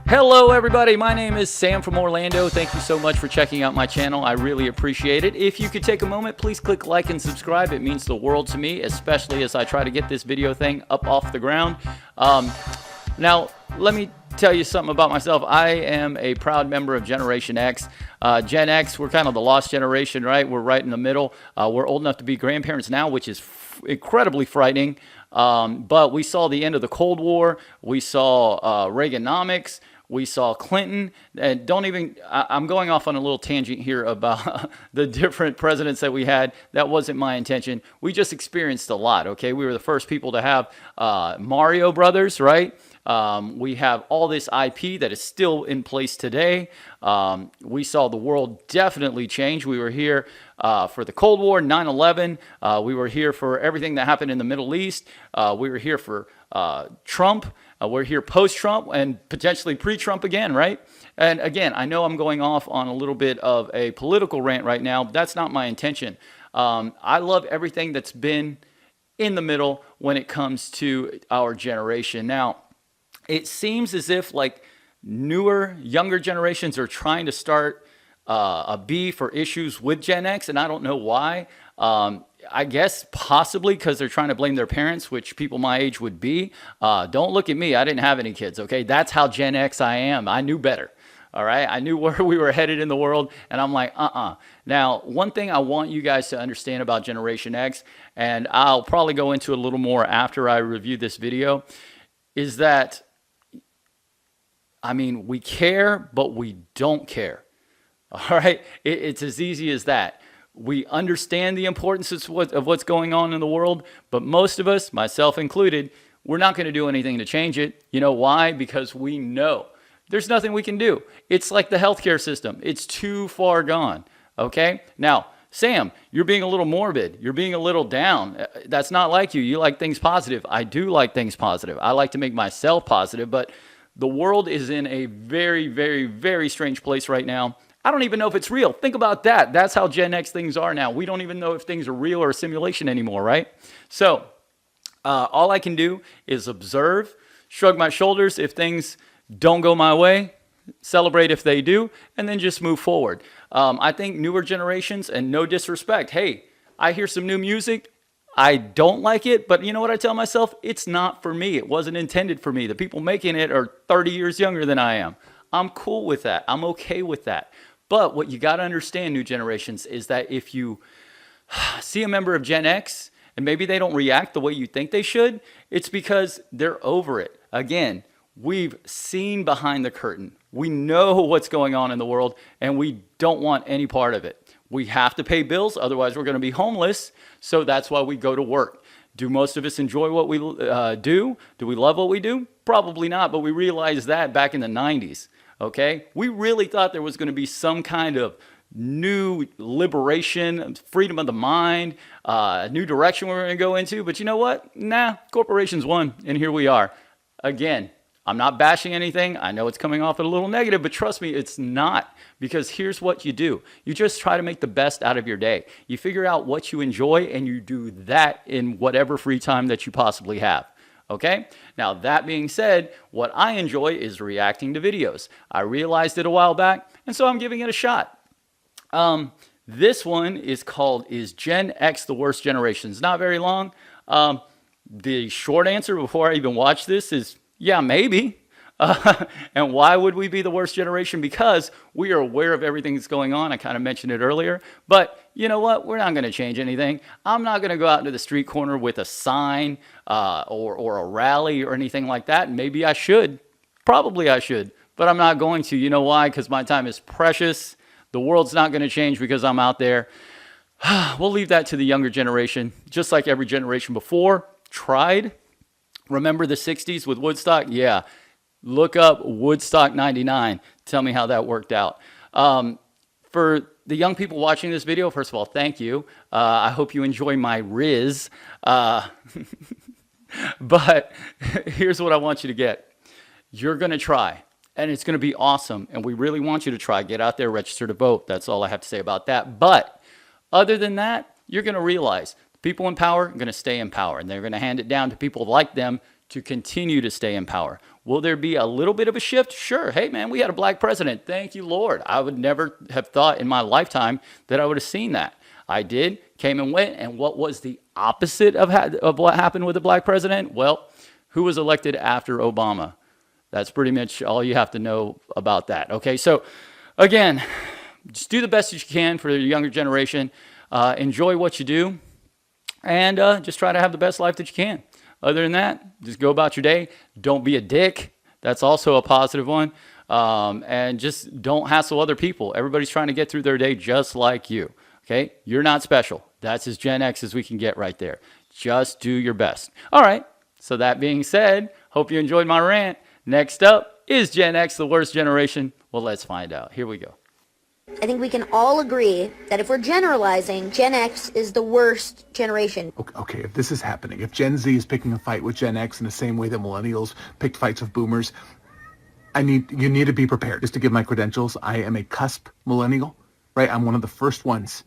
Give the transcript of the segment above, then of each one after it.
Hello everybody, my name is Sam from Orlando. Thank you so much for checking out my channel. I really appreciate it. If you could take a moment, please click like and subscribe. It means the world to me, especially as I try to get this video thing up off the ground. Now, let me tell you something about myself. I am a proud member of Generation X. Gen X, we're kind of the lost generation, right? We're right in the middle. We're old enough to be grandparents now, which is incredibly frightening. But we saw the end of the Cold War. We saw Reaganomics. We saw Clinton, and I'm going off on a little tangent here about the different presidents that we had. That wasn't my intention. We just experienced a lot, okay? We were the first people to have Mario Brothers, right? We have all this IP that is still in place today. We saw the world definitely change. We were here for the Cold War, 9/11. We were here for everything that happened in the Middle East. We were here for Trump. We're here post-Trump and potentially pre-Trump again, right? And again, I know I'm going off on a little bit of a political rant right now. But that's not my intention. I love everything that's been in the middle when it comes to our generation. Now, it seems as if like newer, younger generations are trying to start a beef or issues with Gen X, and I don't know why. I guess possibly because they're trying to blame their parents, which people my age would be. Don't look at me. I didn't have any kids, okay? That's how Gen X I am. I knew better, all right? I knew where we were headed in the world, and I'm like, Now, one thing I want you guys to understand about Generation X, and I'll probably go into a little more after I review this video, is that, I mean, we care, but we don't care, all right? It's as easy as that. We understand the importance of what's going on in the world, but most of us, myself included, we're not going to do anything to change it. You know why? Because we know there's nothing we can do. It's like the healthcare system. It's too far gone, okay? Now, Sam, you're being a little morbid. You're being a little down. That's not like you. You like things positive. I do like things positive. I like to make myself positive, but the world is in a very, very, very strange place right now. I don't even know if it's real. Think about that. That's how Gen X things are now. We don't even know if things are real or a simulation anymore, right? So all I can do is observe, shrug my shoulders if things don't go my way, celebrate if they do, and then just move forward. I think newer generations, and no disrespect, hey, I hear some new music. I don't like it, but you know what I tell myself? It's not for me. It wasn't intended for me. The people making it are 30 years younger than I am. I'm cool with that. I'm okay with that. But what you got to understand, new generations, is that if you see a member of Gen X and maybe they don't react the way you think they should, it's because they're over it. Again, we've seen behind the curtain. We know what's going on in the world, and we don't want any part of it. We have to pay bills, otherwise we're going to be homeless, so that's why we go to work. Do most of us enjoy what we do? Do we love what we do? Probably not, but we realized that back in the 90s. Okay, we really thought there was going to be some kind of new liberation, freedom of the mind, a new direction we were going to go into. But you know what? Nah, corporations won, and here we are. Again, I'm not bashing anything. I know it's coming off a little negative, but trust me, it's not. Because here's what you do. You just try to make the best out of your day. You figure out what you enjoy, and you do that in whatever free time that you possibly have. Okay, now that being said, what I enjoy is reacting to videos. I realized it a while back, and so I'm giving it a shot. This one is called, Is Gen X the Worst Generation? It's not very long. The short answer before I even watch this is, yeah, maybe. And why would we be the worst generation? Because we are aware of everything that's going on. I kind of mentioned it earlier. But you know what? We're not going to change anything. I'm not going to go out into the street corner with a sign or a rally or anything like that. Maybe I should. Probably I should. But I'm not going to. You know why? Because my time is precious. The world's not going to change because I'm out there. We'll leave that to the younger generation. Just like every generation before tried. Remember the 60s with Woodstock? Yeah. Look up Woodstock 99. Tell me how that worked out. For the young people watching this video, first of all, thank you. I hope you enjoy my riz. But here's what I want you to get. You're going to try, and it's going to be awesome. And we really want you to try. Get out there, register to vote. That's all I have to say about that. But other than that, you're going to realize people in power are going to stay in power, and they're going to hand it down to people like them to continue to stay in power. Will there be a little bit of a shift? Sure. Hey, man, we had a black president. Thank you, Lord. I would never have thought in my lifetime that I would have seen that. I did, came and went. And what was the opposite of what happened with the black president? Well, who was elected after Obama? That's pretty much all you have to know about that. Okay, so again, just do the best that you can for the younger generation. Enjoy what you do, and just try to have the best life that you can. Other than that, just go about your day. Don't be a dick. That's also a positive one. And just don't hassle other people. Everybody's trying to get through their day just like you. Okay, you're not special. That's as Gen X as we can get right there. Just do your best. All right, so that being said, hope you enjoyed my rant. Next up, is Gen X the worst generation? Well, let's find out. Here we go. I think we can all agree that if we're generalizing, Gen X is the worst generation. Okay, if this is happening, if Gen Z is picking a fight with Gen X in the same way that millennials picked fights with boomers, you need to be prepared. Just to give my credentials, I am a cusp millennial, right? I'm one of the first ones,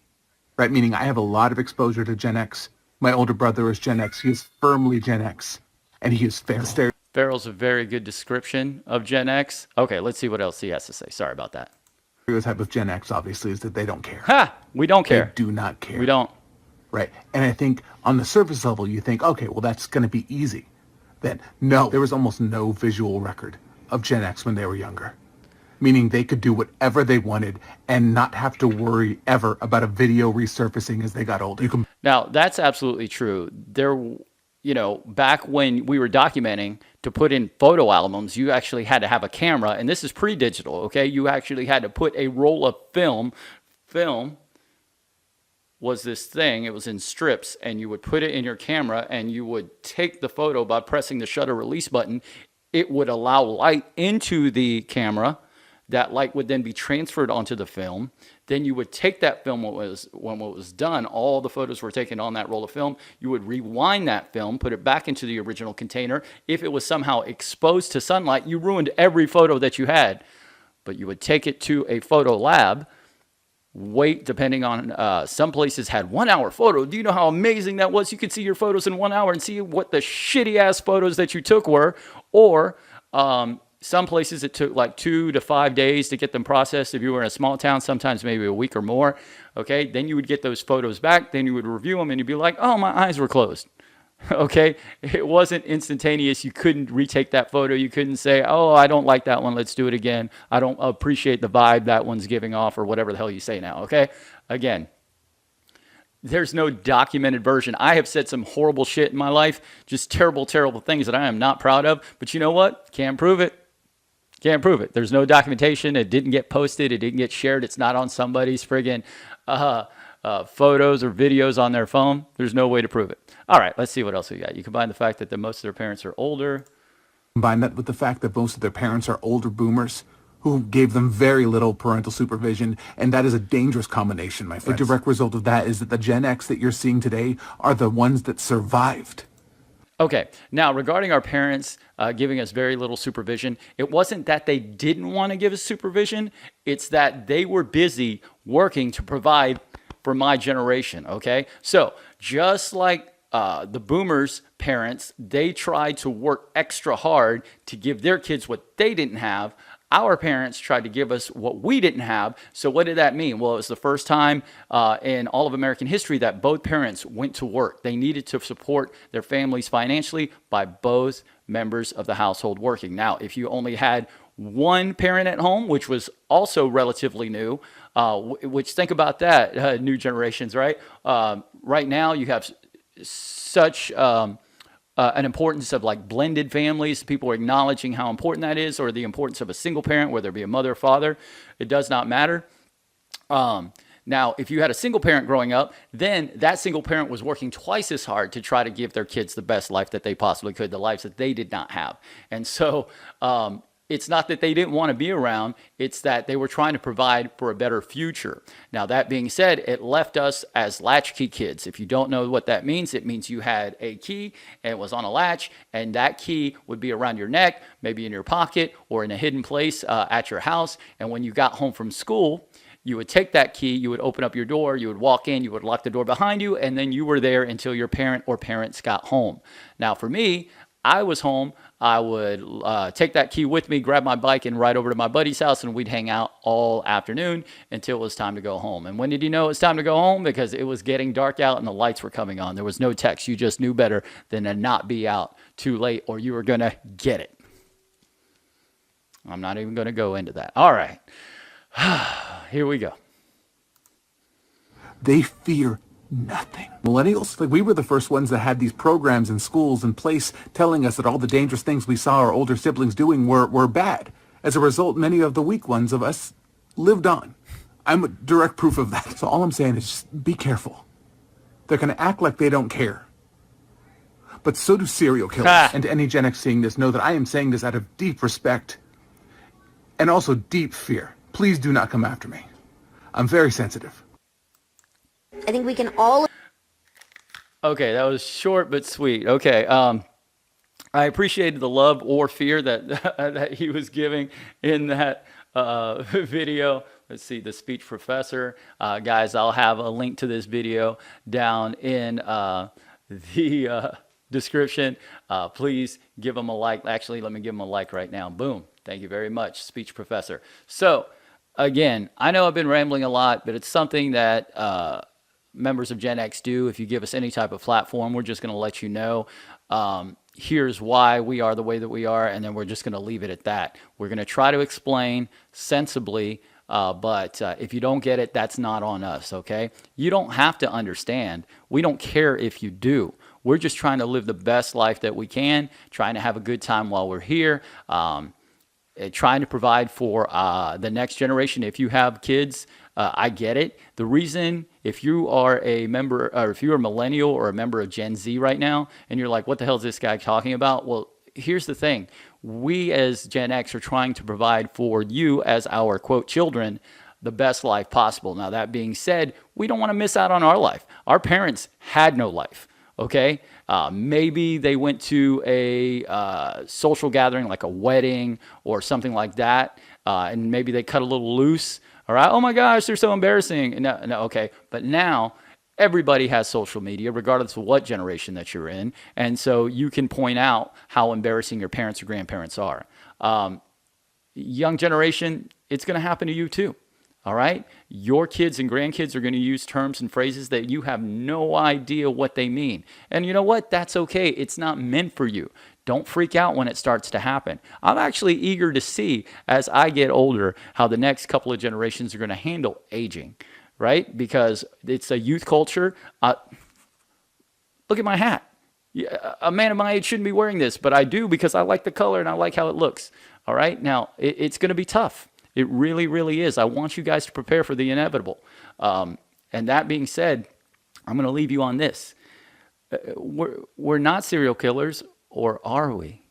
right? Meaning I have a lot of exposure to Gen X. My older brother is Gen X. He is firmly Gen X, and he is feral. Feral's a very good description of Gen X. Okay, let's see what else he has to say. Sorry about that. Stereotype of Gen X, obviously, is that they don't care. Ha! We don't care. They do not care. We don't. Right. And I think on the surface level, you think, okay, well, that's going to be easy. Then, no, there was almost no visual record of Gen X when they were younger. Meaning they could do whatever they wanted and not have to worry ever about a video resurfacing as they got older. Now, that's absolutely true. Back when we were documenting, to put in photo albums, you actually had to have a camera, and this is pre-digital, okay? You actually had to put a roll of film. Film was this thing, it was in strips, and you would put it in your camera, and you would take the photo by pressing the shutter release button. It would allow light into the camera. That light would then be transferred onto the film. Then you would take that film, when it was done, all the photos were taken on that roll of film. You would rewind that film, put it back into the original container. If it was somehow exposed to sunlight, you ruined every photo that you had. But you would take it to a photo lab, wait, depending on, some places had 1 hour photo. Do you know how amazing that was? You could see your photos in 1 hour and see what the shitty ass photos that you took were. Or, some places it took like 2 to 5 days to get them processed. If you were in a small town, sometimes maybe a week or more. Okay, then you would get those photos back. Then you would review them and you'd be like, oh, my eyes were closed. Okay, it wasn't instantaneous. You couldn't retake that photo. You couldn't say, oh, I don't like that one. Let's do it again. I don't appreciate the vibe that one's giving off, or whatever the hell you say now. Okay, again, there's no documented version. I have said some horrible shit in my life, just terrible, terrible things that I am not proud of. But you know what? Can't prove it. Can't prove it. There's no documentation. It didn't get posted. It didn't get shared. It's not on somebody's friggin' photos or videos on their phone. There's no way to prove it. All right, let's see what else we got. You combine the fact that most of their parents are older. Combine that with the fact that most of their parents are older boomers who gave them very little parental supervision, and that is a dangerous combination, my friends. A direct result of that is that the Gen X that you're seeing today are the ones that survived. Okay, now regarding our parents giving us very little supervision, it wasn't that they didn't want to give us supervision, it's that they were busy working to provide for my generation, okay? So just like the boomers' parents, they tried to work extra hard to give their kids what they didn't have. Our parents tried to give us what we didn't have. So what did that mean? Well, it was the first time in all of American history that both parents went to work. They needed to support their families financially by both members of the household working. Now, if you only had one parent at home, which was also relatively new, which think about that, new generations, right? Right now you have such an importance of like blended families. People are acknowledging how important that is, or the importance of a single parent, whether it be a mother or father. It does not matter. Now, if you had a single parent growing up, then that single parent was working twice as hard to try to give their kids the best life that they possibly could, the lives that they did not have. And so it's not that they didn't want to be around, it's that they were trying to provide for a better future. Now, that being said, it left us as latchkey kids. If you don't know what that means, it means you had a key and it was on a latch, and that key would be around your neck, maybe in your pocket or in a hidden place at your house. And when you got home from school, you would take that key, you would open up your door, you would walk in, you would lock the door behind you, and then you were there until your parent or parents got home. Now, for me, I was home, I would take that key with me, grab my bike, and ride over to my buddy's house, and we'd hang out all afternoon until it was time to go home. And when did you know it was time to go home? Because it was getting dark out and the lights were coming on. There was no text. You just knew better than to not be out too late, or you were going to get it. I'm not even going to go into that. All right. Here we go. They fear nothing. Millennials, like we were the first ones that had these programs in schools in place telling us that all the dangerous things we saw our older siblings doing were bad. As a result, many of the weak ones of us lived on. I'm a direct proof of that. So all I'm saying is just be careful. They're going to act like they don't care. But so do serial killers. And to any Gen X seeing this, know that I am saying this out of deep respect and also deep fear. Please do not come after me. I'm very sensitive. I think we can all... Okay, that was short but sweet. Okay, I appreciated the love or fear that that he was giving in that video. Let's see, the speech professor. Guys, I'll have a link to this video down in the description. Please give him a like. Actually, let me give him a like right now. Boom. Thank you very much, speech professor. So, again, I know I've been rambling a lot, but it's something that members of Gen X do. If you give us any type of platform, we're just going to let you know here's why we are the way that we are, and then we're just going to leave it at that. We're going to try to explain sensibly, but if you don't get it, that's not on us, okay? You don't have to understand. We don't care if you do. We're just trying to live the best life that we can, trying to have a good time while we're here, trying to provide for the next generation. If you have kids, I get it. The reason, if you are a member, or if you're a millennial or a member of Gen Z right now, and you're like, what the hell is this guy talking about? Well, here's the thing. We as Gen X are trying to provide for you as our, quote, children, the best life possible. Now, that being said, we don't want to miss out on our life. Our parents had no life, okay? Maybe they went to a social gathering like a wedding or something like that, and maybe they cut a little loose. All right, oh my gosh, they're so embarrassing. No, okay, but now everybody has social media, regardless of what generation that you're in, and so you can point out how embarrassing your parents or grandparents are. Young generation, it's going to happen to you too. All right, your kids and grandkids are going to use terms and phrases that you have no idea what they mean. And you know what? That's okay. It's not meant for you. Don't freak out when it starts to happen. I'm actually eager to see, as I get older, how the next couple of generations are going to handle aging, right? Because it's a youth culture. Look at my hat. A man of my age shouldn't be wearing this, but I do because I like the color and I like how it looks. All right, now it's going to be tough. It really, really is. I want you guys to prepare for the inevitable. And that being said, I'm going to leave you on this. We're not serial killers, or are we?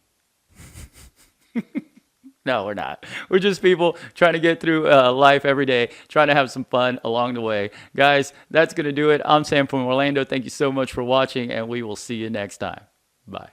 No, we're not. We're just people trying to get through life every day, trying to have some fun along the way. Guys, that's going to do it. I'm Sam from Orlando. Thank you so much for watching, and we will see you next time. Bye.